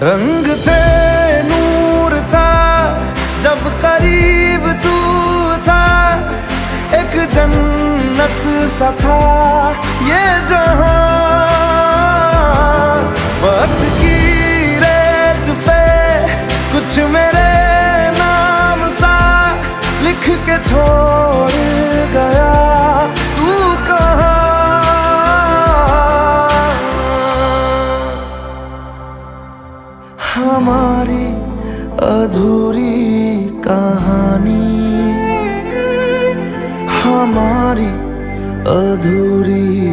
रंग थे, नूर था, जब करीब तू था, एक जन्नत सा था ये जहां। वक्त की रेत पे कुछ मेरे नाम सा लिख के छोड़ गया, तू कहाँ? हमारी अधूरी कहानी, हमारी अधूरी